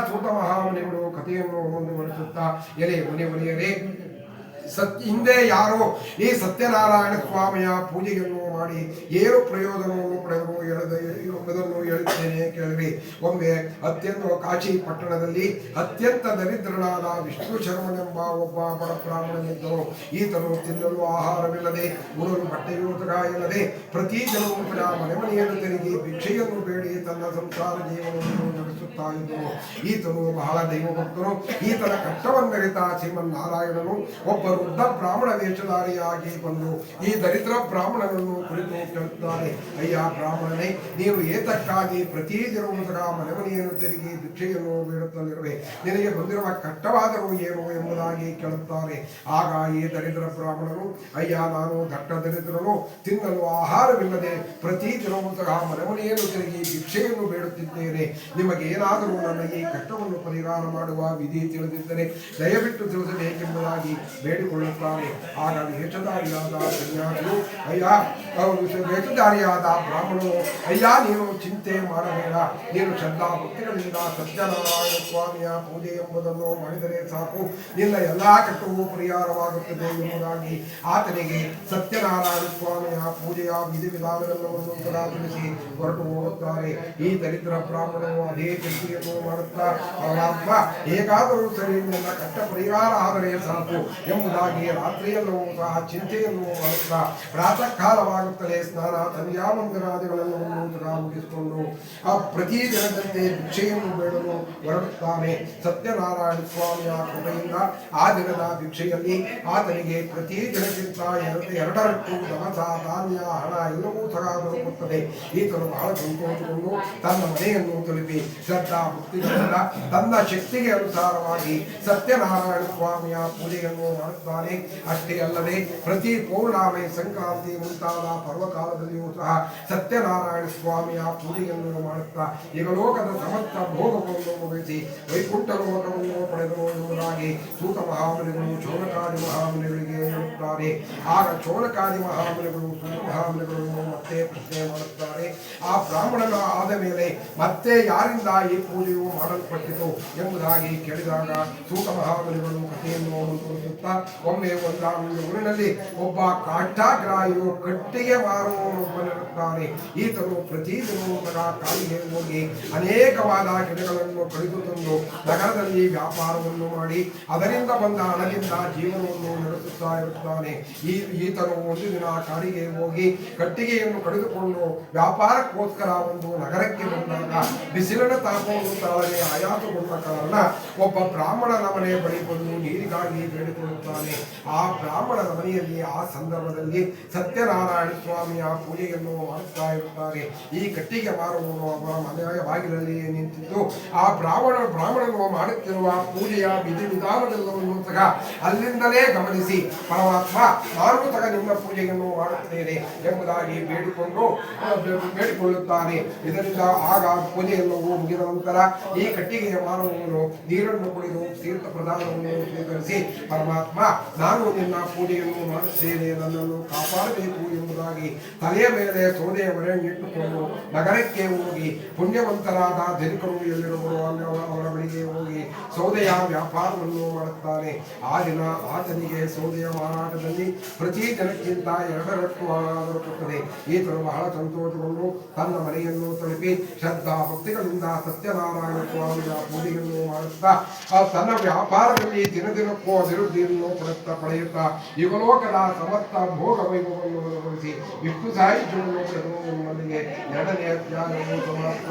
ಸೂತ ಮಹಾಮುನಿಗಳು ಕಥೆಯನ್ನು ಮುಂದುವರಿಸುತ್ತಾ ಎಲೆ ಮುನಿಯರೇ, ಹಿಂದೆ ಯಾರೋ ಈ ಸತ್ಯನಾರಾಯಣ ಸ್ವಾಮಿಯ ಪೂಜೆಯನ್ನು ಮಾಡಿ ಏನು ಪ್ರಯೋಜನವನ್ನು ಪಡೆದರು ಎಂಬುದನ್ನು ಹೇಳುತ್ತೇನೆ ಕೇಳಿರಿ. ಒಮ್ಮೆ ಅತ್ಯಂತ ಕಾಶಿ ಪಟ್ಟಣದಲ್ಲಿ ಅತ್ಯಂತ ದರಿದ್ರನಾದ ವಿಷ್ಣು ಶರ್ಮನೆಂಬ ಒಬ್ಬ ಬಡ ಬ್ರಾಹ್ಮಣನಿದ್ದರು. ಈತನು ತಿನ್ನಲು ಆಹಾರವಿಲ್ಲದೆ, ಉಣಲು ಬಟ್ಟೆಯೂಟಗ ಇಲ್ಲದೆ, ಪ್ರತಿ ಜನವೂ ಮನೆಯನ್ನು ತೆರಿಗೆ ಭಿಕ್ಷೆಯನ್ನು ಬೇಡಿ ತನ್ನ ಸಂಸಾರ ಜೀವನವನ್ನು ನಡೆಸುತ್ತಾ ಇದ್ದನು. ಈತನು ಬಹಳ ದೈವಭಕ್ತನು. ಈತನ ಕಷ್ಟವನ್ನರಿತ ಶ್ರೀಮನ್ನಾರಾಯಣನು ಒಬ್ಬ ವೃದ್ಧ ಬ್ರಾಹ್ಮಣ ವೇಷಧಾರಿಯಾಗಿ ಬಂದು ಈ ದರಿದ್ರ ಬ್ರಾಹ್ಮಣನನ್ನು ಕುರಿತು ಕೇಳುತ್ತಾರೆ. ಅಯ್ಯ ಬ್ರಾಹ್ಮಣನೇ, ನೀನು ಏತಕ್ಕಾಗಿ ಪ್ರತಿ ದಿನವೂ ಮನೆಯನ್ನು ತೆರಿಗೆ ಭಿಕ್ಷೆಯನ್ನು ಬೇಡುತ್ತಲಿರುವೆ? ನಿನಗೆ ಬಂದಿರುವ ಕಷ್ಟವಾದರೂ ಏನು ಎಂಬುದಾಗಿ ಕೇಳುತ್ತಾರೆ. ಆಗ ಈ ದರಿದ್ರ ಬ್ರಾಹ್ಮಣನು, ಅಯ್ಯ ನಾನು ದಟ್ಟ ದರಿದ್ರನು, ತಿನ್ನಲು ಆಹಾರವಿಲ್ಲದೆ ಪ್ರತಿ ದಿನವೂ ಮನೆಯನ್ನು ತೆರಿಗೆ ಭಿಕ್ಷೆಯನ್ನು ಬೇಡುತ್ತಿದ್ದೇನೆ. ನಿಮಗೇನಾದರೂ ನನ್ನ ಈ ಕಷ್ಟವನ್ನು ಪರಿಹಾರ ಮಾಡುವ ವಿಧಿ ತಿಳಿದಿದ್ದರೆ ದಯವಿಟ್ಟು ತಿಳಿಸಬೇಕೆಂಬುದಾಗಿ ಬೇಡಿಕೊಳ್ಳುತ್ತಾರೆ. ಆಗ ವೇಷಧಾರಿಯಾದ ಸನ್ಯಾಸಿಯು, ವೇಷಧಾರಿಯಾದ ಬ್ರಾಹ್ಮಣನು, ಅಯ್ಯ ನೀನು ಚಿಂತೆ ಮಾಡಬೇಡ, ನೀನು ಶ್ರದ್ಧಾ ಭಕ್ತಿಗಳಿಂದ ಸತ್ಯನಾರಾಯಣ ಸ್ವಾಮಿಯ ಪೂಜೆ ಎಂಬುದನ್ನು ಮಾಡಿದರೆ ಸಾಕು, ನಿನ್ನ ಎಲ್ಲಾ ಕಷ್ಟವೂ ಪರಿಹಾರವಾಗುತ್ತದೆ ಎಂಬುದಾಗಿ ಆತನಿಗೆ ಸತ್ಯನಾರಾಯಣ ಸ್ವಾಮಿಯ ಪೂಜೆಯ ವಿಧಿವಿಧಾನವೆಲ್ಲವನ್ನು ತಿಳಿಸಿ ಹೊರಟು ಹೋಗುತ್ತಾರೆ. ಈ ದರಿದ್ರ ಬ್ರಾಹ್ಮಣನು ಅದೇ ಚಿಂತೆಯನ್ನು ಮಾಡುತ್ತಾ, ಪರಮಾತ್ಮ ಹೇಗಾದರೂ ಸರಿ ನನ್ನ ಕಷ್ಟ ಪರಿಹಾರ ಆದರೆ ಸಾಕು ಎಂಬುದಾಗಿ ರಾತ್ರಿಯಲ್ಲೂ ಸಹ ಚಿಂತೆಯನ್ನು ಮಾಡುತ್ತಾ ಪ್ರಾತಃ ಕಾಲವಾಗುತ್ತಲೇ ಸ್ನಾನ ಸಂಧ್ಯಾವಂದನಾದಿಗಳನ್ನು ಮುಗಿಸಿಕೊಂಡು ಪ್ರತಿ ದಿನದಂತೆ ಭಿಕ್ಷೆಯನ್ನು ಬೇಡಲು ಹೊರಡುತ್ತಾನೆ. ಸತ್ಯನಾರಾಯಣ ಸ್ವಾಮಿಯ ಕೃಪೆಯಿಂದ ಆ ದಿನದ ಭಿಕ್ಷೆಯಲ್ಲಿ ಆತನಿಗೆ ಪ್ರತಿ ದಿನಕ್ಕಿಂತ ಎರಡರಷ್ಟು ದವಸ ಧಾನ್ಯ ಹಣ ಎಲ್ಲವೂ ಸಹ ದೊರಕುತ್ತದೆ. ಈತನು ಬಹಳ ಸಂತೋಷಗೊಂಡು ತನ್ನ ಮನೆಯನ್ನು ತಲುಪಿ ಶ್ರದ್ಧಾ ಭಕ್ತಿಗಳಿಂದ ತನ್ನ ಶಕ್ತಿಗೆ ಅನುಸಾರವಾಗಿ ಸತ್ಯನಾರಾಯಣ ಸ್ವಾಮಿಯ ಪೂಜೆಯನ್ನು ಮಾಡುತ್ತಾನೆ. ಅಷ್ಟೇ ಅಲ್ಲದೆ ಪ್ರತಿ ಪೌರ್ಣಮಿ, ಸಂಕ್ರಾಂತಿ ಮುಂತಾದ ಪರ್ವಕಾಲದಲ್ಲಿಯೂ ಸಹ ಸತ್ಯನಾರಾಯಣ ಸ್ವಾಮಿಯ ಪೂಜೆಯನ್ನು ಮಾಡುತ್ತಾ ಇಹಲೋಕದ ಸಮಸ್ತ ಭೋಗವನ್ನು ಮುಗಿಸಿ ವೈಕುಂಠ ಲೋಕವನ್ನು ಪಡೆದರು ಎಂಬುದಾಗಿ ಸೂತ ಮಹಾಮುನಿಗಳು ಚೌನಕಾದಿ ಮಹಾಮುನಿಗಳಿಗೆ ಹೇಳುತ್ತಾರೆ. ಆಗ ಚೌನಕಾದಿ ಮಹಾಮುನಿಗಳು ಸೂತ ಮಹಾಮುನಿಗಳನ್ನು ಮತ್ತೆ ಪ್ರಶ್ನೆ ಮಾಡುತ್ತಾರೆ. ಆ ಬ್ರಾಹ್ಮಣನ ಆದ ಮೇಲೆ ಮತ್ತೆ ಯಾರಿಂದ ಈ ಪೂಜೆಯು ಮಾಡಲ್ಪಟ್ಟಿತು ಎಂಬುದಾಗಿ ಕೇಳಿದಾಗ ಸೂತ ಮಹಾಮುನಿಗಳು ಕಥೆಯನ್ನು ಮುಂದುವರಿಸುತ್ತಾ, ಒಮ್ಮೆ ಒಂದಾನೊಂದು ಊರಿನಲ್ಲಿ ಒಬ್ಬ ಕಾಷ್ಟಾಗ್ರಾಹಿಯು ಕಟ್ಟಿಗೆ ಮಾರುವವನಿರುತ್ತಾನೆ. ಈತನು ಪ್ರತಿದಿನವೂ ಕಾಲಿಗೆ ಹೋಗಿ ಅನೇಕವಾದ ಗಿಡಗಳನ್ನು ಕಡಿದು ತಂದು ನಗರದಲ್ಲಿ ವ್ಯಾಪಾರವನ್ನು ಮಾಡಿ ಅದರಿಂದ ಬಂದ ಹಣದಿಂದ ಜೀವನವನ್ನು ನಡೆಸುತ್ತಾ ಇರುತ್ತಾನೆ. ಈತನು ಒಂದು ದಿನ ಕಾಡಿಗೆ ಹೋಗಿ ಕಟ್ಟಿಗೆಯನ್ನು ಕಡಿದುಕೊಂಡು ವ್ಯಾಪಾರಕ್ಕೋಸ್ಕರ ಒಂದು ನಗರಕ್ಕೆ ಬಂದಾಗ ಬಿಸಿಲಿನ ತಾಪವನ್ನು ತಾಳದೆ ಆಯಾಸಗೊಂಡ ಕಾರಣ ಒಬ್ಬ ಬ್ರಾಹ್ಮಣನ ಮನೆ ಬಳಿ ಬಂದು ನೀರಿಗಾಗಿ ಬೇಡಿಕೊಳ್ಳುತ್ತಾನೆ. ಆ ಬ್ರಾಹ್ಮಣನ ಮನೆಯಲ್ಲಿ ಆ ಸಂದರ್ಭದಲ್ಲಿ ಸತ್ಯನಾರಾಯಣ ಸ್ವಾಮಿಯ ಪೂಜೆಯನ್ನು ಮಾಡುತ್ತಾ ಇರುತ್ತಾರೆ. ಈ ಕಟ್ಟಿಗೆ ಮಾರುವವನು ಅವರ ಮನೆಯ ಬಾಗಿಲಲ್ಲಿ ನಿಂತಿದ್ದು ಆ ಬ್ರಾಹ್ಮಣನು ಮಾಡುತ್ತಿರುವ ಪೂಜೆಯ ವಿಧಿವಿಧಾನವೆಲ್ಲವನ್ನು ಸಹ ಅಲ್ಲಿಂದಲೇ ಗಮನಿಸಿ, ಪರಮಾತ್ಮ ನಾನು ಸಹ ನಿಮ್ಮ ಪೂಜೆಯನ್ನು ಮಾಡುತ್ತೇನೆ ಎಂಬುದಾಗಿ ಬೇಡಿಕೊಳ್ಳುತ್ತಾನೆ. ಇದರಿಂದ ಆಗ ಪೂಜೆಯೆಲ್ಲವೂ ಮುಗಿದ ನಂತರ ಈ ಕಟ್ಟಿಗೆಯ ಮಾರುವವನು ನೀರನ್ನು ಕುಡಿದು ತೀರ್ಥ ಪ್ರದಾನವನ್ನು ಸ್ವೀಕರಿಸಿ, ಪರಮಾತ್ಮ ನಾನು ನಿನ್ನ ಪೂಜೆಯನ್ನು ಮಾಡುತ್ತೇನೆ, ನನ್ನನ್ನು ಕಾಪಾಡಬೇಕು ಎಂಬುದಾಗಿ ತಲೆಯ ಮೇಲೆ ಸೋದೆಯ ಮರೆಯನ್ನಿಟ್ಟುಕೊಂಡು ನಗರಕ್ಕೆ ಹೋಗಿ ಪುಣ್ಯವಂತರಾದ ಧನಿಕರು ಎಲ್ಲಿರುವರು ಅವರ ಬಳಿಗೆ ಹೋಗಿ ಸೌದೆಯ ವ್ಯಾಪಾರವನ್ನು ಮಾಡುತ್ತಾನೆ. ಆ ದಿನ ಆತನಿಗೆ ಸೌದೆಯ ಮಾರಾಟದಲ್ಲಿ ಪ್ರತಿ ದಿನಕ್ಕಿಂತ ಎರಡರಷ್ಟು ಹಣ ದೊರಕುತ್ತದೆ. ಈತನು ಬಹಳ ಸಂತೋಷಗೊಂಡು ತನ್ನ ಮನೆಯನ್ನು ತಲುಪಿ ಶ್ರದ್ಧಾ ಭಕ್ತಿಗಳಿಂದ ಸತ್ಯನಾರಾಯಣ ಸ್ವಾಮಿಯ ಪೂಜೆಯನ್ನು ಮಾಡುತ್ತಾ ತನ್ನ ವ್ಯಾಪಾರದಲ್ಲಿ ದಿನದಿನಕ್ಕೂ ಅಭಿವೃದ್ಧಿಯನ್ನು ಪಡೆಯುತ್ತಾ ಯುಗಲೋಕದ ಸಮಸ್ತ ಭೋಗ ವೈಭವವನ್ನು ಅನುಭವಿಸಿ ವಿಷ್ಣು ಸಾಹಿತ್ಯವನ್ನು ಪಡೆದು ನಮ್ಮಲ್ಲಿಗೆ ಎರಡನೇ ಅಧ್ಯಾಯವನ್ನು ಸಮಾಪ್ತ